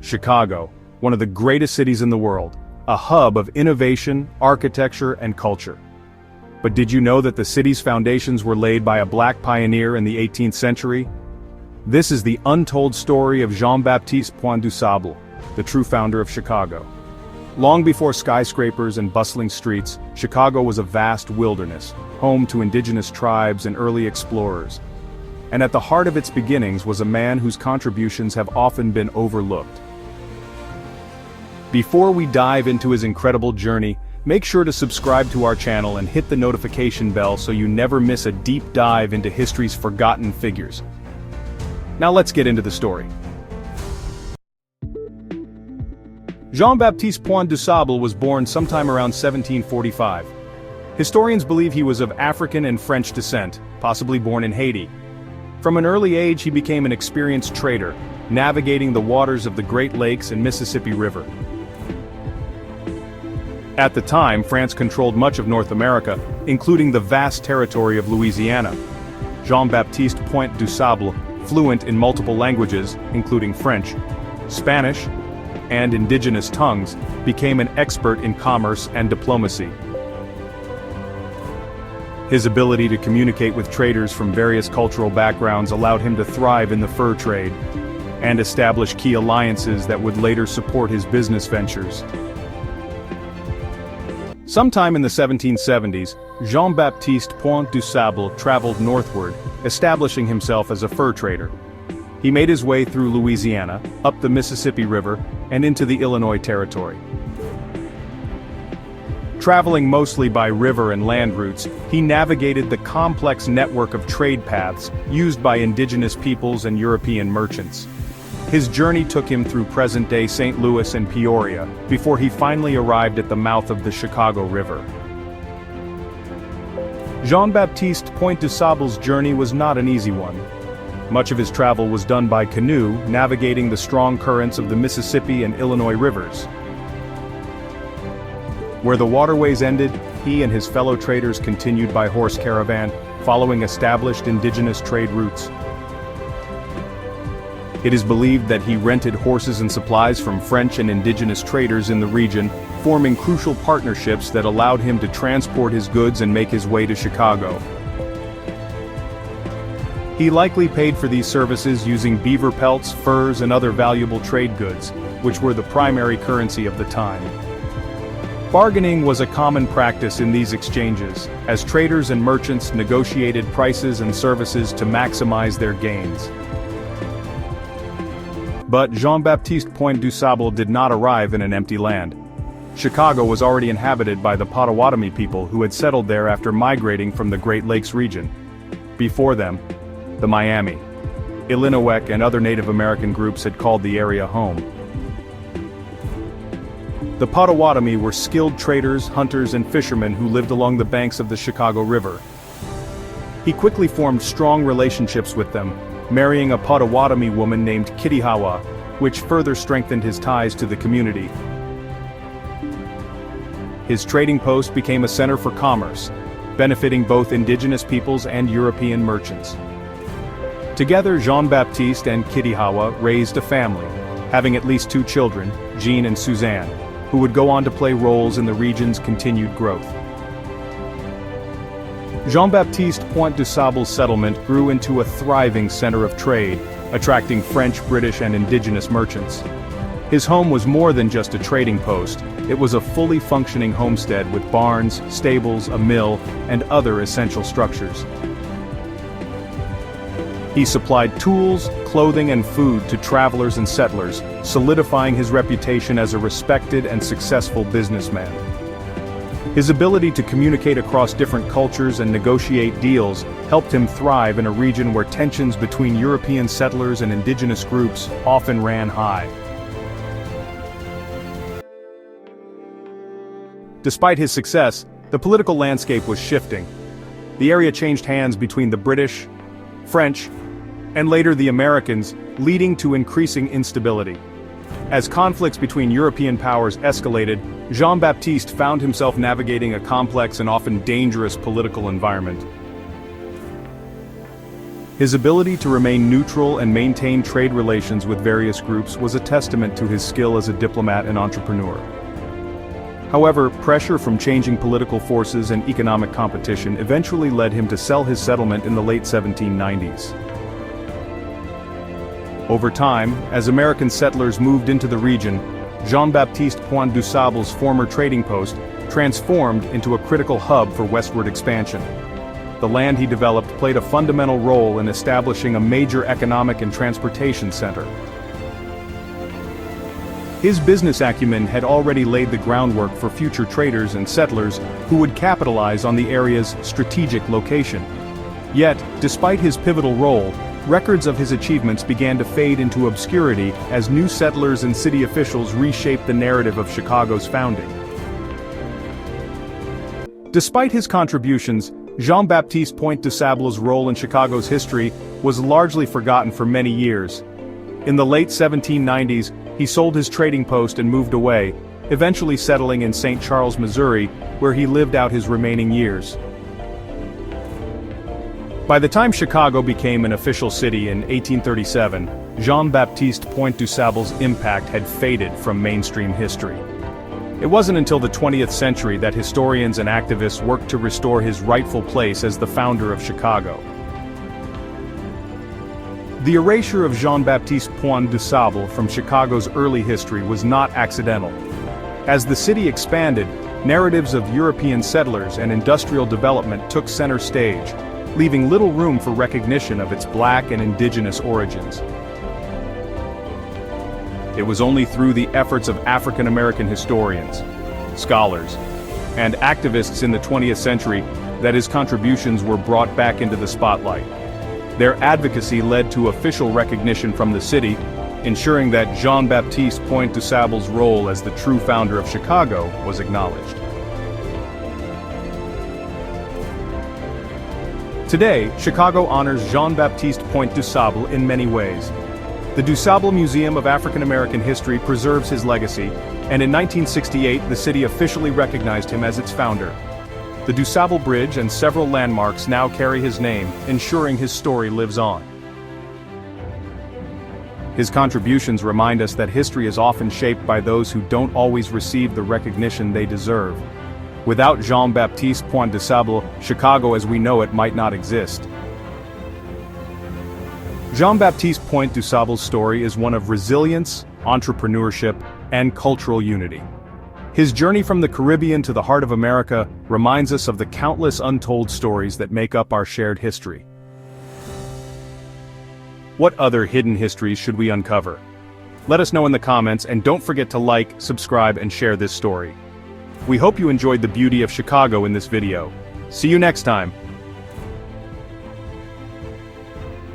Chicago, one of the greatest cities in the world, a hub of innovation, architecture, and culture. But did you know that the city's foundations were laid by a black pioneer in the 18th century? This is the untold story of Jean-Baptiste Point du Sable, the true founder of Chicago. Long before skyscrapers and bustling streets, Chicago was a vast wilderness, home to indigenous tribes and early explorers. And at the heart of its beginnings was a man whose contributions have often been overlooked. Before we dive into his incredible journey, make sure to subscribe to our channel and hit the notification bell so you never miss a deep dive into history's forgotten figures. Now let's get into the story. Jean-Baptiste Point du Sable was born sometime around 1745. Historians believe he was of African and French descent, possibly born in Haiti. From an early age he became an experienced trader, navigating the waters of the Great Lakes and Mississippi River. At the time, France controlled much of North America, including the vast territory of Louisiana. Jean-Baptiste Point du Sable, fluent in multiple languages, including French, Spanish, and indigenous tongues, became an expert in commerce and diplomacy. His ability to communicate with traders from various cultural backgrounds allowed him to thrive in the fur trade, and establish key alliances that would later support his business ventures. Sometime in the 1770s, Jean-Baptiste Point du Sable traveled northward, establishing himself as a fur trader. He made his way through Louisiana, up the Mississippi River, and into the Illinois Territory. Traveling mostly by river and land routes, he navigated the complex network of trade paths used by indigenous peoples and European merchants. His journey took him through present-day St. Louis and Peoria, before he finally arrived at the mouth of the Chicago River. Jean-Baptiste Point du Sable's journey was not an easy one. Much of his travel was done by canoe, navigating the strong currents of the Mississippi and Illinois rivers. Where the waterways ended, he and his fellow traders continued by horse caravan, following established indigenous trade routes. It is believed that he rented horses and supplies from French and indigenous traders in the region, forming crucial partnerships that allowed him to transport his goods and make his way to Chicago. He likely paid for these services using beaver pelts, furs, and other valuable trade goods, which were the primary currency of the time. Bargaining was a common practice in these exchanges, as traders and merchants negotiated prices and services to maximize their gains. But Jean-Baptiste Point du Sable did not arrive in an empty land. Chicago was already inhabited by the Potawatomi people who had settled there after migrating from the Great Lakes region. Before them, the Miami, Illinois, and other Native American groups had called the area home. The Potawatomi were skilled traders, hunters, and fishermen who lived along the banks of the Chicago River. He quickly formed strong relationships with them, marrying a Potawatomi woman named Kittihawa, which further strengthened his ties to the community. His trading post became a center for commerce, benefiting both indigenous peoples and European merchants. Together, Jean-Baptiste and Kittihawa raised a family, having at least 2 children, Jean and Suzanne, who would go on to play roles in the region's continued growth. Jean-Baptiste Point du Sable's settlement grew into a thriving center of trade, attracting French, British, and indigenous merchants. His home was more than just a trading post, it was a fully functioning homestead with barns, stables, a mill, and other essential structures. He supplied tools, clothing, and food to travelers and settlers, solidifying his reputation as a respected and successful businessman. His ability to communicate across different cultures and negotiate deals helped him thrive in a region where tensions between European settlers and indigenous groups often ran high. Despite his success, the political landscape was shifting. The area changed hands between the British, French, and later the Americans, leading to increasing instability. As conflicts between European powers escalated, Jean-Baptiste found himself navigating a complex and often dangerous political environment. His ability to remain neutral and maintain trade relations with various groups was a testament to his skill as a diplomat and entrepreneur. However, pressure from changing political forces and economic competition eventually led him to sell his settlement in the late 1790s. Over time, as American settlers moved into the region, Jean-Baptiste Point du Sable's former trading post transformed into a critical hub for westward expansion. The land he developed played a fundamental role in establishing a major economic and transportation center. His business acumen had already laid the groundwork for future traders and settlers who would capitalize on the area's strategic location. Yet, despite his pivotal role, records of his achievements began to fade into obscurity as new settlers and city officials reshaped the narrative of Chicago's founding. Despite his contributions, Jean-Baptiste Point du Sable's role in Chicago's history was largely forgotten for many years. In the late 1790s, he sold his trading post and moved away, eventually settling in St. Charles, Missouri, where he lived out his remaining years. By the time Chicago became an official city in 1837, Jean-Baptiste Point du Sable's impact had faded from mainstream history. It wasn't until the 20th century that historians and activists worked to restore his rightful place as the founder of Chicago. The erasure of Jean-Baptiste Point du Sable from Chicago's early history was not accidental. As the city expanded, narratives of European settlers and industrial development took center stage, leaving little room for recognition of its Black and Indigenous origins. It was only through the efforts of African American historians, scholars, and activists in the 20th century that his contributions were brought back into the spotlight. Their advocacy led to official recognition from the city, ensuring that Jean-Baptiste Point du Sable's role as the true founder of Chicago was acknowledged. Today, Chicago honors Jean-Baptiste Point du Sable in many ways. The Du Sable Museum of African American History preserves his legacy, and in 1968 the city officially recognized him as its founder. The Du Sable Bridge and several landmarks now carry his name, ensuring his story lives on. His contributions remind us that history is often shaped by those who don't always receive the recognition they deserve. Without Jean-Baptiste Point du Sable, Chicago as we know it might not exist. Jean-Baptiste Point du Sable's story is one of resilience, entrepreneurship, and cultural unity. His journey from the Caribbean to the heart of America reminds us of the countless untold stories that make up our shared history. What other hidden histories should we uncover? Let us know in the comments, and don't forget to like, subscribe, and share this story. We hope you enjoyed the beauty of Chicago in this video. See you next time.